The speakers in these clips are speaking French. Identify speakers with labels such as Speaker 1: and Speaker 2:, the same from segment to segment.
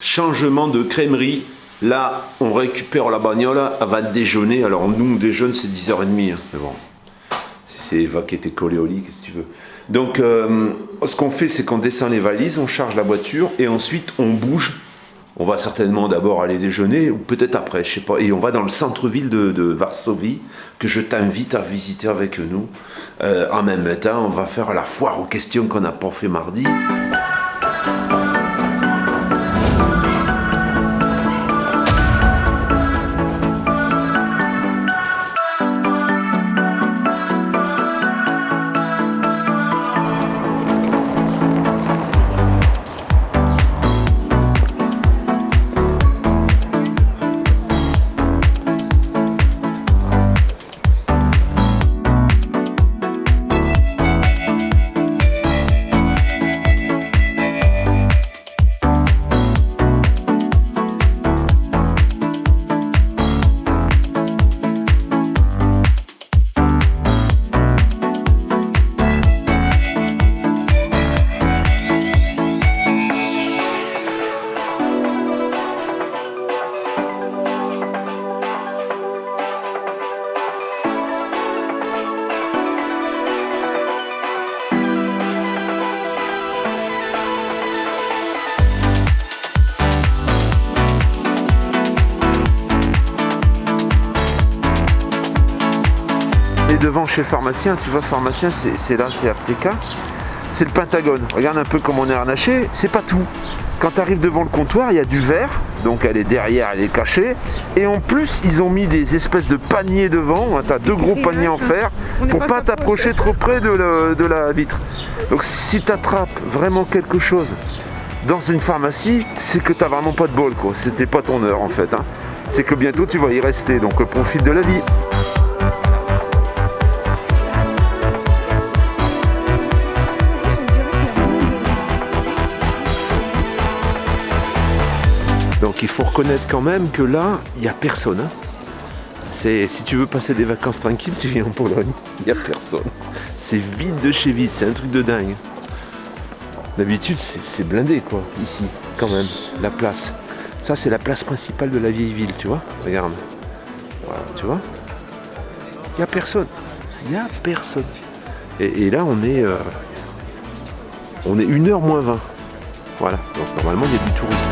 Speaker 1: Changement de crèmerie. Là, on récupère la bagnole avant de déjeuner. Alors, nous, on déjeune, c'est 10h30. Mais bon, c'est Eva qui était collée au lit, qu'est-ce que tu veux. Donc, ce qu'on fait, c'est qu'on descend les valises, on charge la voiture et ensuite, on bouge. On va certainement d'abord aller déjeuner, ou peut-être après, je sais pas. Et on va dans le centre-ville de Varsovie, que je t'invite à visiter avec nous. En même temps, on va faire la foire aux questions qu'on n'a pas fait mardi. Devant chez le pharmacien, tu vois, pharmacien, c'est là, c'est Apteka, c'est le Pentagone. Regarde un peu comme on est harnaché, c'est pas tout. Quand tu arrives devant le comptoir, il y a du verre, donc elle est derrière, elle est cachée, et en plus, ils ont mis des espèces de paniers devant, tu as deux gros paniers en fer, pour pas t'approcher trop près de la vitre. Donc si tu attrapes vraiment quelque chose dans une pharmacie, c'est que tu n'as vraiment pas de bol, quoi. C'était pas ton heure, en fait. Hein. C'est que bientôt, tu vas y rester, donc profite de la vie. Donc il faut reconnaître quand même que là, il n'y a personne. Hein. Si tu veux passer des vacances tranquilles, tu viens en Pologne. Il n'y a personne. C'est vide de chez vide, c'est un truc de dingue. D'habitude, c'est blindé, quoi, ici, quand même, la place. Ça, c'est la place principale de la vieille ville, tu vois. Regarde. Voilà, tu vois. Il n'y a personne. Il n'y a personne. Et là, on est 1h moins 20. Voilà. Donc normalement, il y a du touriste.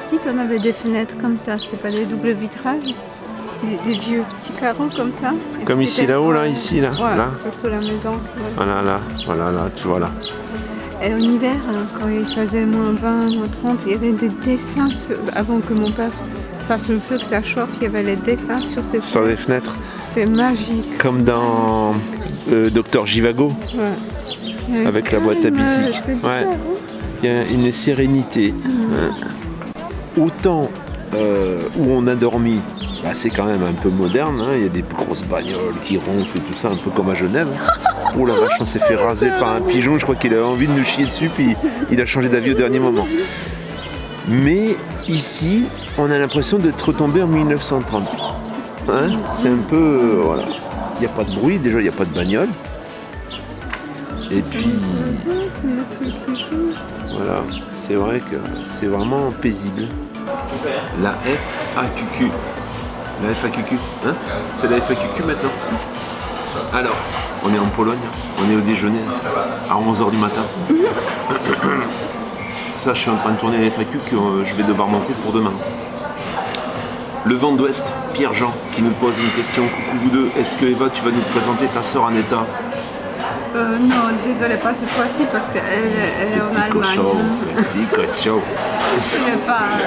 Speaker 2: Petite, on avait des fenêtres comme ça, c'est pas des doubles vitrages, des vieux petits carreaux comme ça. Et
Speaker 1: comme ici là-haut, là, ici, là.
Speaker 2: Ouais,
Speaker 1: là.
Speaker 2: surtout la maison.
Speaker 1: Voilà, là, tu vois là.
Speaker 2: Et en hiver, quand il faisait moins 20, moins 30, il y avait des dessins, avant que mon père fasse le feu, que ça chauffe, il y avait les dessins sur ces
Speaker 1: sur les fenêtres.
Speaker 2: C'était magique.
Speaker 1: Comme dans Docteur Jivago,
Speaker 2: ouais.
Speaker 1: Avec la boîte à bicycle.
Speaker 2: Ouais.
Speaker 1: Il y a une sérénité. Autant où on a dormi, bah, c'est quand même un peu moderne, hein. Il y a des grosses bagnoles qui ronflent et tout ça, un peu comme à Genève. Oh la vache, on s'est fait raser par un pigeon, je crois qu'il avait envie de nous chier dessus, puis il a changé d'avis au dernier moment. Mais ici, on a l'impression d'être retombé en 1930. Hein, c'est un peu... voilà. Il n'y a pas de bruit, déjà il n'y a pas de bagnole. Et puis...
Speaker 2: C'est monsieur qui joue.
Speaker 1: Voilà, c'est vrai que c'est vraiment paisible. La FAQQ. La FAQQ, hein? C'est la FAQQ maintenant. Alors, on est en Pologne, on est au déjeuner à 11h du matin. Ça, je suis en train de tourner la FAQ que je vais devoir monter pour demain. Le vent d'Ouest, Pierre-Jean, qui nous pose une question. Coucou vous deux, est-ce que Eva, tu vas nous présenter ta sœur en état?
Speaker 2: Non, désolé, pas cette fois-ci parce qu'elle est en Allemagne.
Speaker 1: Petit cochon.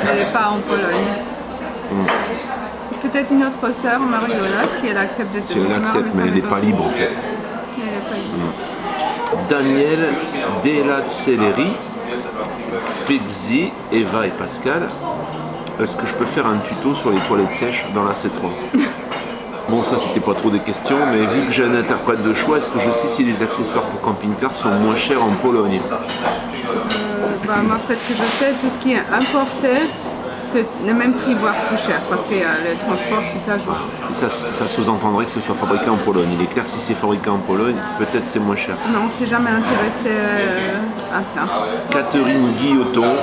Speaker 2: Elle n'est pas en Pologne. Peut-être une autre sœur, Mariola, si elle accepte de te
Speaker 1: Si elle accepte, mais elle n'est pas libre en fait.
Speaker 2: Elle n'est pas libre.
Speaker 1: Daniel Delazzelleri, Fexi, Eva et Pascal. Est-ce que je peux faire un tuto sur les toilettes sèches dans la C3? Bon, ça, c'était pas trop des questions, mais vu que j'ai un interprète de choix, est-ce que je sais si les accessoires pour camping-car sont moins chers en Pologne?
Speaker 2: Moi, après ce que je sais, tout ce qui est importé, c'est le même prix, voire plus cher, parce qu'il y a le transport qui s'ajoute.
Speaker 1: Et ça sous-entendrait que ce soit fabriqué en Pologne. Il est clair que si c'est fabriqué en Pologne, peut-être c'est moins cher.
Speaker 2: Non, on ne s'est jamais intéressé à ça.
Speaker 1: Catherine Guilloton,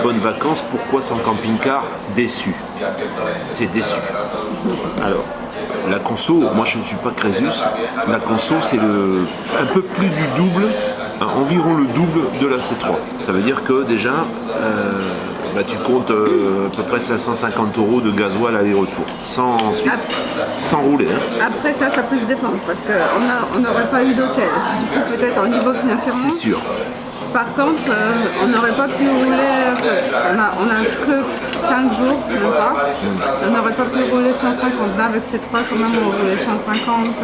Speaker 1: bonnes vacances, pourquoi sans camping-car? Déçu. C'est déçu. Alors, la conso, moi je ne suis pas Crésus, la conso c'est un peu plus du double, environ le double de la C3. Ça veut dire que déjà, tu comptes à peu près 550 € de gasoil aller-retour, sans rouler. Hein.
Speaker 2: Après ça peut se défendre, parce qu'on n'aurait pas eu d'hôtel. Du coup, peut-être en niveau financièrement.
Speaker 1: C'est sûr.
Speaker 2: Par contre, on n'aurait pas pu rouler, on n'a que 5 jours, même pas. On n'aurait pas pu rouler 150. Là, avec ces trois, quand même, on roulait 150,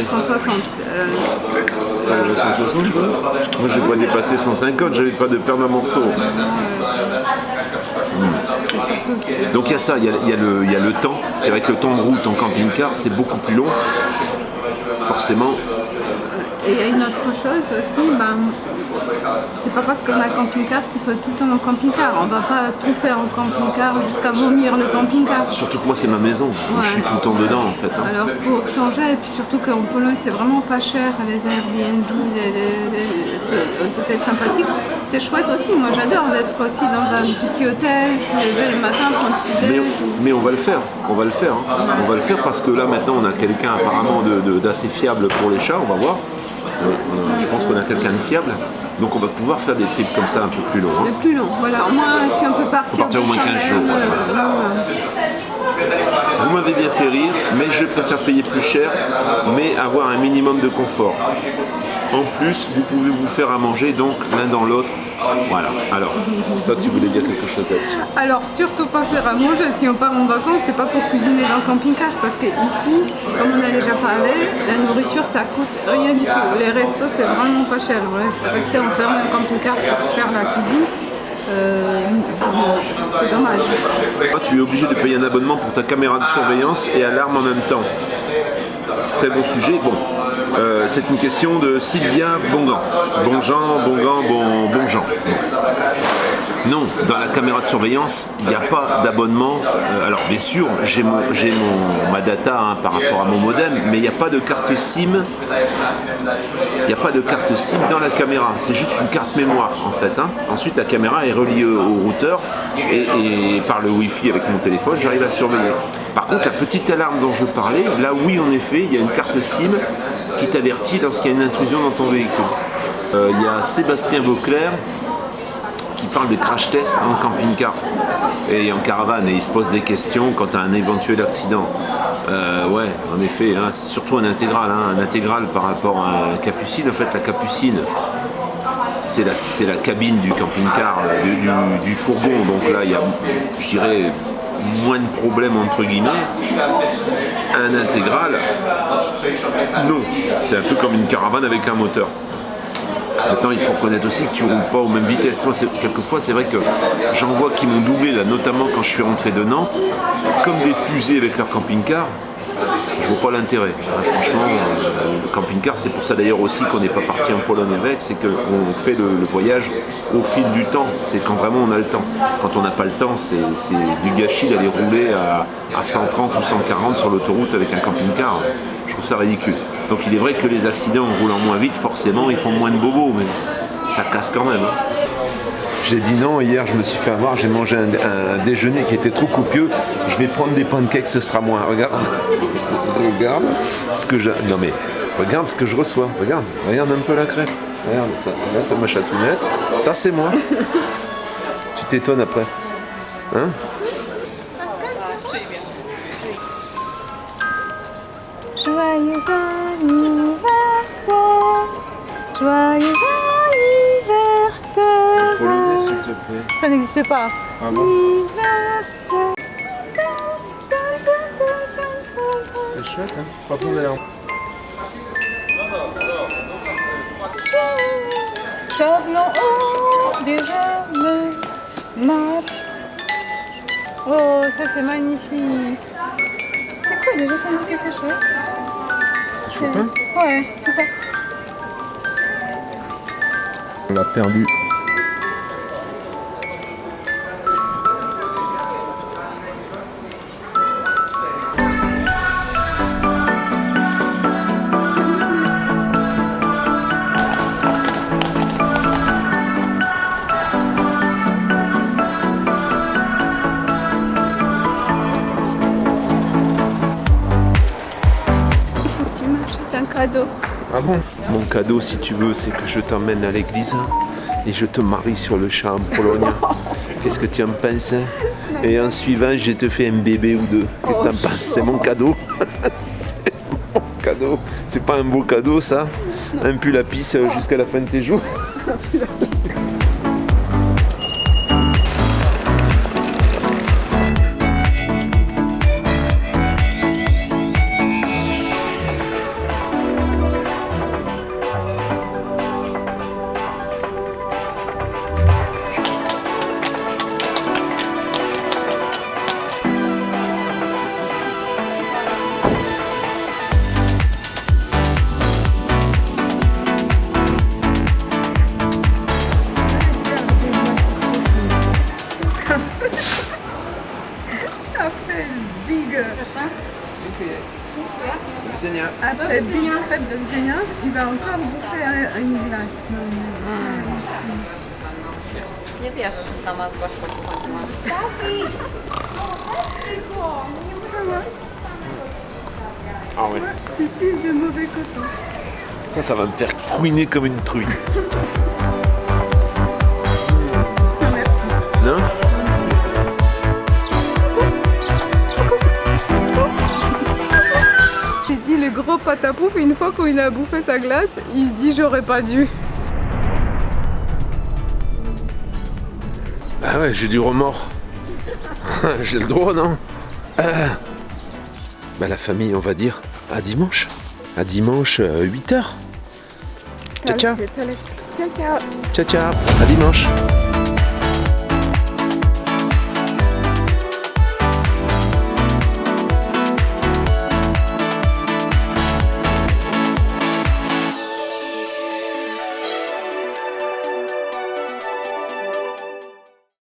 Speaker 2: 160.
Speaker 1: 160 quoi. Moi, j'ai pas dépassé 150, j'avais pas de perdre un morceau. Donc il y a ça, il y a le temps. C'est vrai que le temps de route en camping-car, c'est beaucoup plus long. Forcément.
Speaker 2: Et il y a une autre chose aussi, c'est pas parce qu'on a un camping-car qu'il faut tout le temps en camping-car. On va pas tout faire en camping-car jusqu'à vomir le camping-car.
Speaker 1: Surtout que moi c'est ma maison, je suis tout le temps dedans en fait. Hein.
Speaker 2: Alors pour changer, et puis surtout qu'en Pologne c'est vraiment pas cher, les Airbnb, c'est sympathique. C'est chouette aussi, moi j'adore d'être aussi dans un petit hôtel, se lever le matin, prendre un petit déj.
Speaker 1: Mais on va le faire, hein. On va le faire parce que là maintenant on a quelqu'un apparemment d'assez fiable pour les chats, on va voir. Je pense qu'on a quelqu'un de fiable, donc on va pouvoir faire des trips comme ça un peu plus longs. Hein.
Speaker 2: Plus long, voilà. Au moins, si on peut partir
Speaker 1: au moins 15 jours. Vous m'avez bien fait rire, mais je préfère payer plus cher, mais avoir un minimum de confort. En plus, vous pouvez vous faire à manger, donc l'un dans l'autre. Voilà. Alors, toi, tu voulais dire quelque chose là-dessus?
Speaker 2: Alors, surtout pas faire à manger. Si on part en vacances, c'est pas pour cuisiner dans le camping-car. Parce que ici, comme on a déjà parlé, la nourriture, ça coûte rien du tout. Les restos, c'est vraiment pas cher. Rester enfermé dans le camping-car pour se faire la cuisine, c'est dommage.
Speaker 1: Tu es obligé de payer un abonnement pour ta caméra de surveillance et alarme en même temps. Très beau sujet. Bon. C'est une question de Sylvia Bongan. Bonjean. Non, dans la caméra de surveillance, il n'y a pas d'abonnement. Alors bien sûr, j'ai ma data par rapport à mon modem, mais il n'y a pas de carte SIM. Il n'y a pas de carte SIM dans la caméra. C'est juste une carte mémoire en fait. Hein. Ensuite, la caméra est reliée au routeur et par le Wi-Fi avec mon téléphone, j'arrive à surveiller. Par contre, la petite alarme dont je parlais, là oui, en effet, il y a une carte SIM qui t'avertit lorsqu'il y a une intrusion dans ton véhicule. Il y a Sébastien Vauclair qui parle des crash tests en camping-car et en caravane et il se pose des questions quant à un éventuel accident. Ouais, en effet, hein, surtout un intégral par rapport à un capucine. En fait, la capucine, c'est la cabine du camping-car, du fourgon. Donc là, il y a, je dirais, moins de problèmes entre guillemets. Un intégral, non. C'est un peu comme une caravane avec un moteur. Maintenant, il faut reconnaître aussi que tu ne roules pas aux mêmes vitesses. Moi, quelquefois, c'est vrai que j'en vois qui m'ont doublé, là, notamment quand je suis rentré de Nantes, comme des fusées avec leur camping-car. Je vois pas l'intérêt. Franchement, le camping-car, c'est pour ça d'ailleurs aussi qu'on n'est pas parti en Pologne avec, c'est qu'on fait le voyage au fil du temps. C'est quand vraiment on a le temps. Quand on n'a pas le temps, c'est du gâchis d'aller rouler à 130 ou 140 sur l'autoroute avec un camping-car. Je trouve ça ridicule. Donc il est vrai que les accidents en roulant moins vite, forcément, ils font moins de bobos, mais ça casse quand même. Hein. J'ai dit non, hier je me suis fait avoir, j'ai mangé un déjeuner qui était trop copieux. Je vais prendre des pancakes, ce sera moins. Regarde. Regarde ce que regarde ce que je reçois. Regarde un peu la crêpe. Regarde ça. Là, c'est ma chatounette. Ça, c'est moi. Tu t'étonnes après. Hein?
Speaker 2: Joyeux anniversaire. Joyeux anniversaire.
Speaker 1: Pauline, s'il te plaît.
Speaker 2: Ça n'existe pas.
Speaker 1: Ah bon?
Speaker 2: Anniversaire.
Speaker 1: C'est chouette, hein? Pas besoin d'aller en...
Speaker 2: Chevelons hauts des jeunes match. Oh, ça c'est magnifique. C'est quoi déjà, ça me dit quelque chose?
Speaker 1: C'est Chopin?
Speaker 2: Ouais, c'est ça.
Speaker 1: On l'a perdu.
Speaker 2: C'est un cadeau.
Speaker 1: Ah bon? Mon cadeau, si tu veux, c'est que je t'emmène à l'église et je te marie sur le champ en Pologne. Qu'est-ce que tu en penses? Et en suivant, je te fais un bébé ou deux. Qu'est-ce que tu en penses? C'est mon cadeau. C'est mon cadeau. C'est pas un beau cadeau, ça? Un pull à pisse jusqu'à la fin de tes jours.
Speaker 2: Après Big, après Big fête de Xenia, il va encore bouffer une glace.
Speaker 3: Nie wierzę, że sama z Gośką pochodziła.
Speaker 1: Ah ouais.
Speaker 2: Tu files de mauvais coton.
Speaker 1: Ça va me faire couiner comme une truie.
Speaker 2: Merci.
Speaker 1: Non?
Speaker 2: J'ai dit le gros patapouf, une fois qu'il a bouffé sa glace, il dit j'aurais pas dû.
Speaker 1: Ah ouais, j'ai du remords. J'ai le droit, non? Bah la famille, on va dire, à dimanche. À dimanche, 8h. Ciao, ciao.
Speaker 2: Ciao, ciao.
Speaker 1: Ciao, ciao. À dimanche.